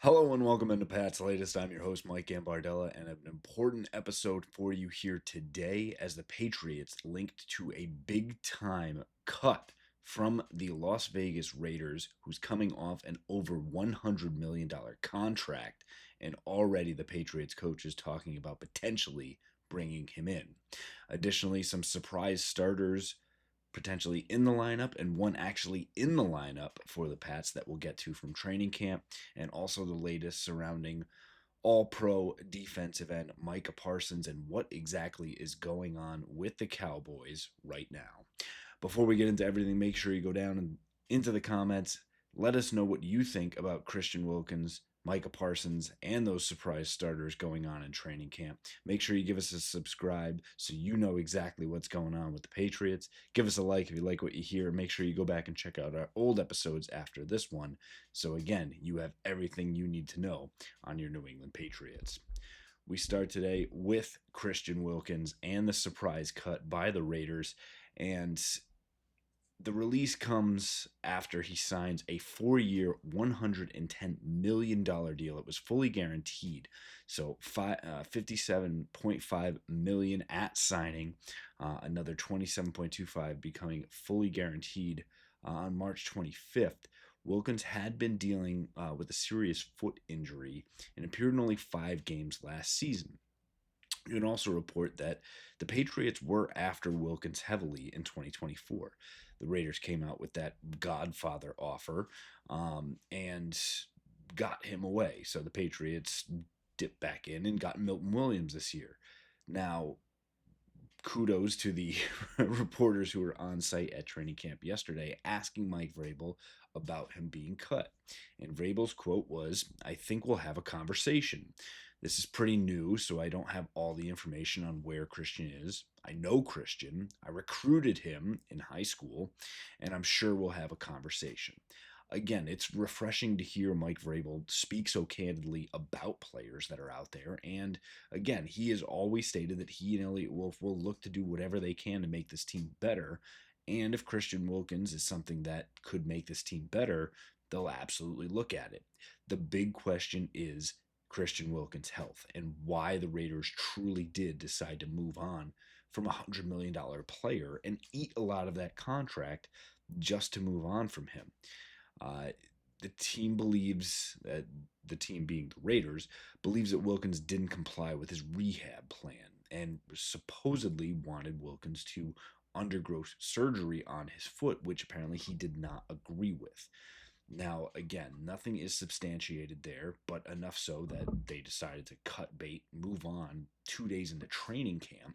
Hello and welcome into Pat's Latest. I'm your host, Mike Gambardella, and I have an important episode for you here today as the Patriots linked to a big time cut from the Las Vegas Raiders, who's coming off an over $100 million contract, and already the Patriots coach is talking about potentially bringing him in. Additionally, some surprise starters potentially in the lineup and one actually in the lineup for the Pats that we'll get to from training camp, and also the latest surrounding all pro defensive end Micah Parsons and what exactly is going on with the Cowboys right now. Before we get into everything, make sure you go down and into the comments. Let us know what you think about Christian Wilkins, Micah Parsons, and those surprise starters going on in training camp. Make sure you give us a subscribe so you know exactly what's going on with the Patriots. Give us a like if you like what you hear. Make sure you go back and check out our old episodes after this one. So, again, you have everything you need to know on your New England Patriots. We start today with Christian Wilkins and the surprise cut by the Raiders. And the release comes after he signs a 4-year, $110 million deal. It was fully guaranteed. So $57.5 million at signing, another $27.25 becoming fully guaranteed on March 25th. Wilkins had been dealing with a serious foot injury and appeared in only 5 games last season. You can also report that the Patriots were after Wilkins heavily in 2024. The Raiders came out with that Godfather offer and got him away. So the Patriots dipped back in and got Milton Williams this year. Now, kudos to the reporters who were on site at training camp yesterday asking Mike Vrabel about him being cut. And Vrabel's quote was, "I think we'll have a conversation. This is pretty new, so I don't have all the information on where Christian is. I know Christian. I recruited him in high school, and I'm sure we'll have a conversation." Again, it's refreshing to hear Mike Vrabel speak so candidly about players that are out there. And again, he has always stated that he and Elliott Wolf will look to do whatever they can to make this team better. And if Christian Wilkins is something that could make this team better, they'll absolutely look at it. The big question is Christian Wilkins' health and why the Raiders truly did decide to move on from a $100 million player and eat a lot of that contract just to move on from him. Uh, the team believes that the team being the Raiders believes that Wilkins didn't comply with his rehab plan and supposedly wanted Wilkins to undergo surgery on his foot, which apparently he did not agree with. Now, again, nothing is substantiated there, but enough so that they decided to cut bait, move on 2 days into training camp.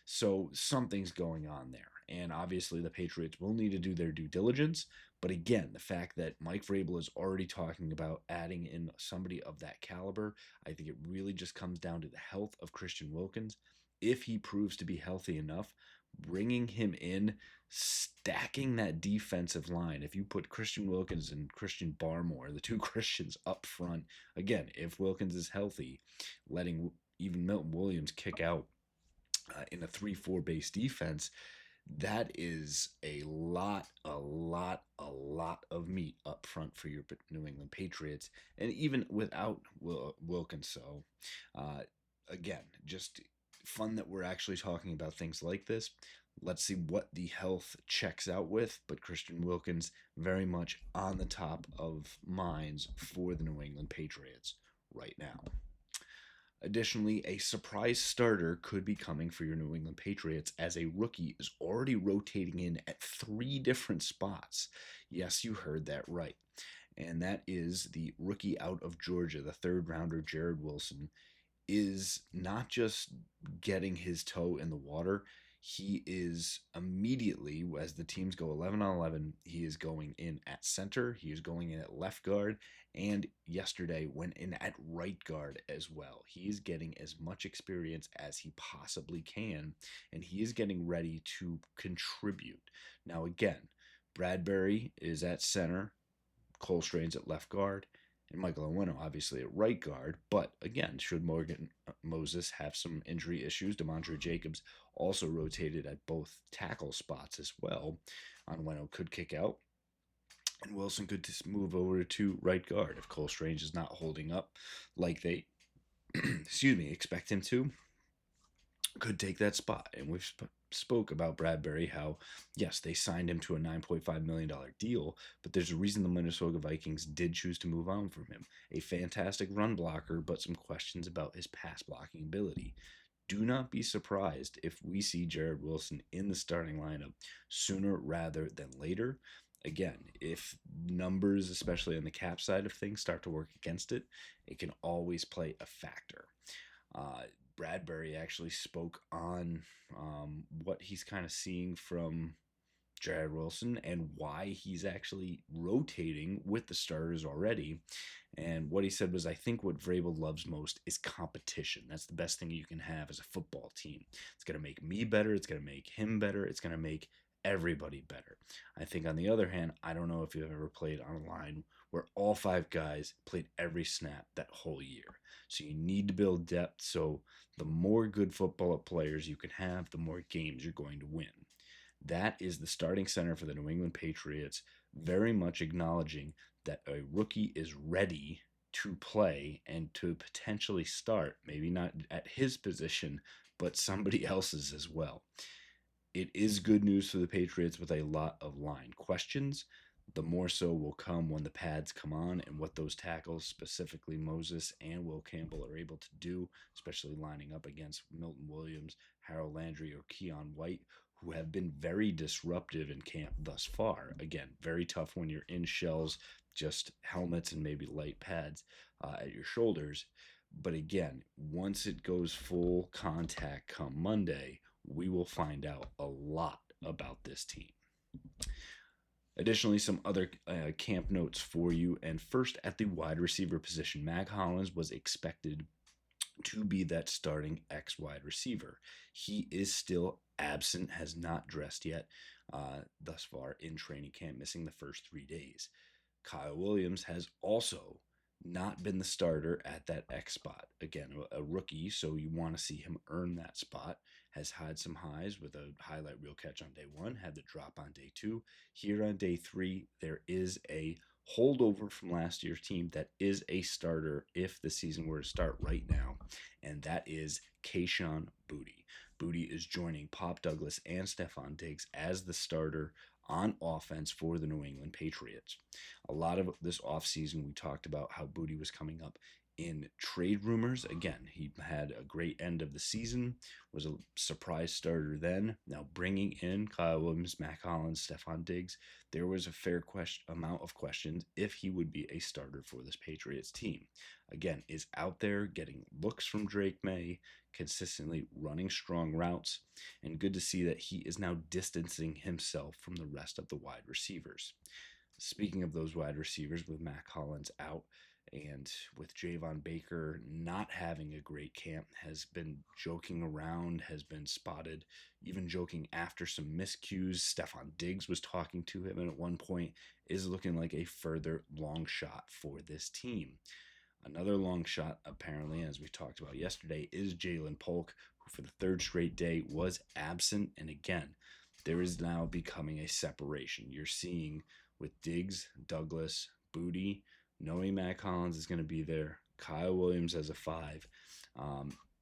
So something's going on there. And obviously, the Patriots will need to do their due diligence. But again, the fact that Mike Vrabel is already talking about adding in somebody of that caliber, I think it really just comes down to the health of Christian Wilkins. If he proves to be healthy enough, bringing him in, stacking that defensive line. If you put Christian Wilkins and Christian Barmore, the two Christians up front, again, if Wilkins is healthy, letting even Milton Williams kick out in a 3-4 base defense, that is a lot of meat up front for your New England Patriots, and even without Wilkins. So, again, just fun that we're actually talking about things like this. Let's see what the health checks out with, but Christian Wilkins very much on the top of minds for the New England Patriots right now. Additionally, a surprise starter could be coming for your New England Patriots as a rookie is already rotating in at 3 different spots. Yes, you heard that right. And that is the rookie out of Georgia, the 3rd rounder, Jared Wilson, is not just getting his toe in the water. He is immediately, as the teams go 11 on 11, he is going in at center, he is going in at left guard, and yesterday went in at right guard as well. He is getting as much experience as he possibly can, and he is getting ready to contribute. Now, again, Bradbury is at center, Cole Strain's at left guard, and Michael Oweno obviously at right guard. But again, should Morgan Moses have some injury issues, DeMondre Jacobs also rotated at both tackle spots as well. Oweno could kick out. And Wilson could just move over to right guard if Cole Strange is not holding up like they, excuse me, expect him to. Could take that spot. And we've spoke about Bradbury, how, yes, they signed him to a $9.5 million deal, but there's a reason the Minnesota Vikings did choose to move on from him. A fantastic run blocker, but some questions about his pass blocking ability. Do not be surprised if we see Jared Wilson in the starting lineup sooner rather than later. Again, if numbers, especially on the cap side of things, start to work against it, it can always play a factor. Uh, Bradbury actually spoke on what he's kind of seeing from Jared Wilson and why he's actually rotating with the starters already. And what he said was, I think what Vrabel loves most is competition. That's the best thing you can have as a football team. It's going to make me better. It's going to make him better. It's going to make everybody better. I think, on the other hand, I don't know if you've ever played on a line where all five guys played every snap that whole year. So you need to build depth. So the more good football players you can have, the more games you're going to win. That is the starting center for the New England Patriots, very much acknowledging that a rookie is ready to play and to potentially start, maybe not at his position, but somebody else's as well. It is good news for the Patriots with a lot of line questions. The more so will come when the pads come on and what those tackles, specifically Moses and Will Campbell, are able to do, especially lining up against Milton Williams, Harold Landry, or Keon White, who have been very disruptive in camp thus far. Again, very tough when you're in shells, just helmets and maybe light pads at your shoulders. But again, once it goes full contact come Monday, we will find out a lot about this team. Additionally, some other camp notes for you. And first, at the wide receiver position, Mac Hollins was expected to be that starting X wide receiver. He is still absent, has not dressed yet thus far in training camp, missing the first 3 days. Kyle Williams has also not been the starter at that X spot. Again, a rookie, so you want to see him earn that spot. Has had some highs with a highlight reel catch on day one, had the drop on day two. Here on day three, there is a holdover from last year's team that is a starter if the season were to start right now, and that is Kayshon Boutte. Boutte is joining Pop Douglas and Stephon Diggs as the starter on offense for the New England Patriots. A lot of this offseason, we talked about how Boutte was coming up in trade rumors. Again, he had a great end of the season, was a surprise starter then. Now bringing in Kyle Williams, Mac Hollins, Stephon Diggs, there was a fair amount of questions if he would be a starter for this Patriots team. Again, is out there getting looks from Drake May, consistently running strong routes, and good to see that he is now distancing himself from the rest of the wide receivers. Speaking of those wide receivers, with Mac Hollins out and with Javon Baker not having a great camp, has been joking around, has been spotted, even joking after some miscues. Stephon Diggs was talking to him, and at one point is looking like a further long shot for this team. Another long shot, apparently, as we talked about yesterday, is Jalen Polk, who for the third straight day was absent. And again, there is now becoming a separation. You're seeing with Diggs, Douglas, Boutte, knowing Mac Hollins is going to be there, Kyle Williams as a 5.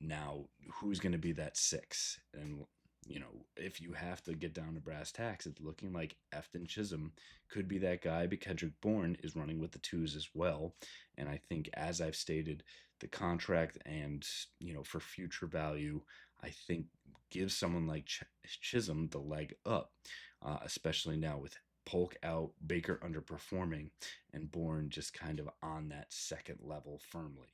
Now, who's going to be that 6? And, you know, if you have to get down to brass tacks, it's looking like Efton Chisholm could be that guy, but Kendrick Bourne is running with the 2s as well. And I think, as I've stated, the contract and, you know, for future value, I think gives someone like Chisholm the leg up, especially now with Polk out, Baker underperforming, and Bourne just kind of on that second level firmly.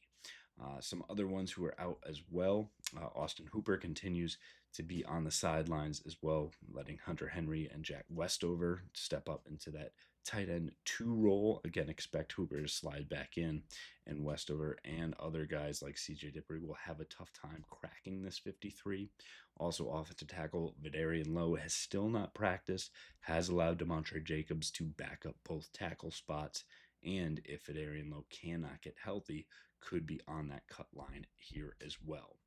Some other ones who are out as well. Austin Hooper continues to be on the sidelines as well, letting Hunter Henry and Jack Westover step up into that tight end 2 role. Again, expect Hooper to slide back in, and Westover and other guys like CJ Dippery will have a tough time cracking this 53. Also, offensive tackle Vidarian Lowe has still not practiced, has allowed DeMontre Jacobs to back up both tackle spots, and if Adarian Lowe cannot get healthy, could be on that cut line here as well.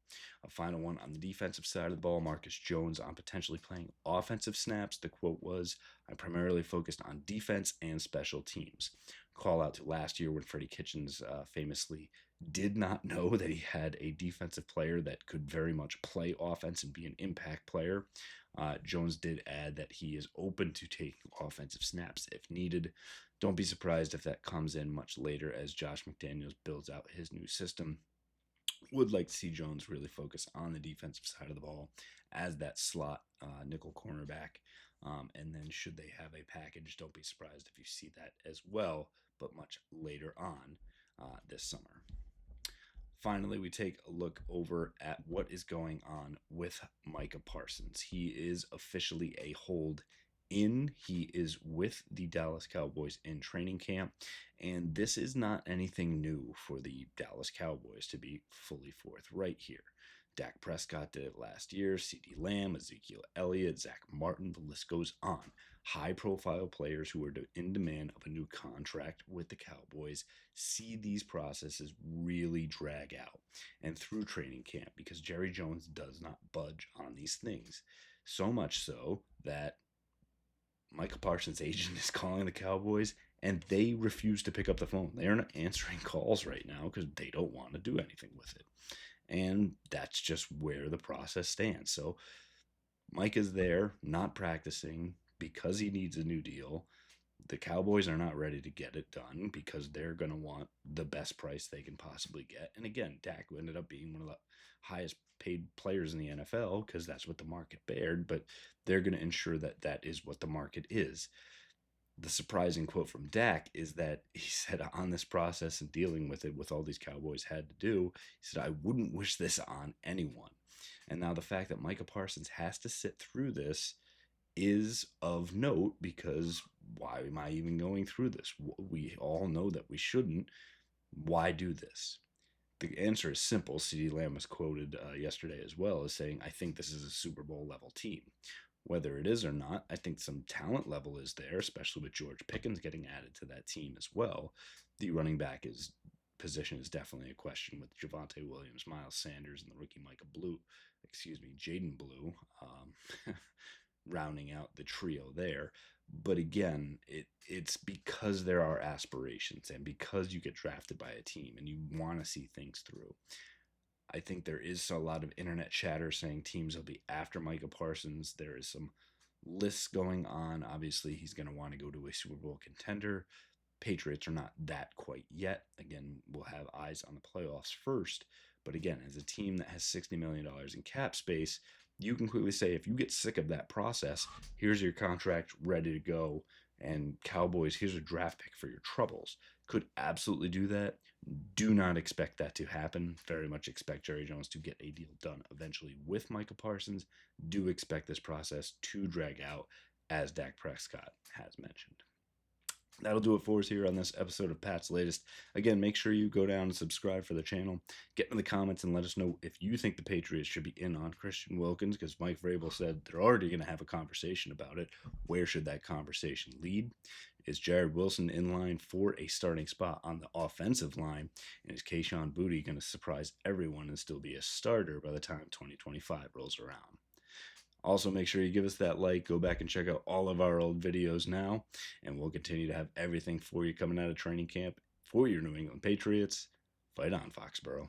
A final one on the defensive side of the ball, Marcus Jones on potentially playing offensive snaps. The quote was, "I'm primarily focused on defense and special teams." Call out to last year when Freddie Kitchens famously did not know that he had a defensive player that could very much play offense and be an impact player. Jones did add that he is open to taking offensive snaps if needed. Don't be surprised if that comes in much later as Josh McDaniels builds out his new system. Would like to see Jones really focus on the defensive side of the ball as that slot nickel cornerback. And then should they have a package, don't be surprised if you see that as well, but much later on this summer. Finally, we take a look over at what is going on with Micah Parsons. He is officially a hold in. He is with the Dallas Cowboys in training camp, and this is not anything new for the Dallas Cowboys, to be fully forthright here. Dak Prescott did it last year, CeeDee Lamb, Ezekiel Elliott, Zach Martin, the list goes on. High-profile players who are in demand of a new contract with the Cowboys see these processes really drag out and through training camp because Jerry Jones does not budge on these things. So much so that Micah Parsons' agent is calling the Cowboys, and they refuse to pick up the phone. They are not answering calls right now because they don't want to do anything with it. And that's just where the process stands. So Mike is there, not practicing because he needs a new deal. The Cowboys are not ready to get it done because they're going to want the best price they can possibly get. And again, Dak ended up being one of the highest paid players in the NFL because that's what the market bared, but they're going to ensure that that is what the market is. The surprising quote from Dak is that he said on this process and dealing with it, with all these Cowboys had to do, he said, "I wouldn't wish this on anyone." And now the fact that Micah Parsons has to sit through this is of note because why am I even going through this? We all know that we shouldn't. Why do this? The answer is simple. CeeDee Lamb was quoted yesterday as well as saying, "I think this is a Super Bowl level team." Whether it is or not, I think some talent level is there, especially with George Pickens getting added to that team as well. The running back position is definitely a question with Javonte Williams, Miles Sanders, and the rookie Jaden Blue, rounding out the trio there. But again, it's because there are aspirations and because you get drafted by a team and you want to see things through. I think there is a lot of internet chatter saying teams will be after Micah Parsons. There is some lists going on. Obviously, he's going to want to go to a Super Bowl contender. Patriots are not that quite yet. Again, we'll have eyes on the playoffs first. But again, as a team that has $60 million in cap space, you can clearly say if you get sick of that process, here's your contract ready to go. And Cowboys, here's a draft pick for your troubles. Could absolutely do that. Do not expect that to happen. Very much expect Jerry Jones to get a deal done eventually with Micah Parsons. Do expect this process to drag out, as Dak Prescott has mentioned. That'll do it for us here on this episode of Pat's Latest. Again, make sure you go down and subscribe for the channel. Get in the comments and let us know if you think the Patriots should be in on Christian Wilkins, because Mike Vrabel said they're already going to have a conversation about it. Where should that conversation lead? Is Jared Wilson in line for a starting spot on the offensive line? And is Kayshon Boutte going to surprise everyone and still be a starter by the time 2025 rolls around? Also, make sure you give us that like. Go back and check out all of our old videos now. And we'll continue to have everything for you coming out of training camp for your New England Patriots. Fight on, Foxborough.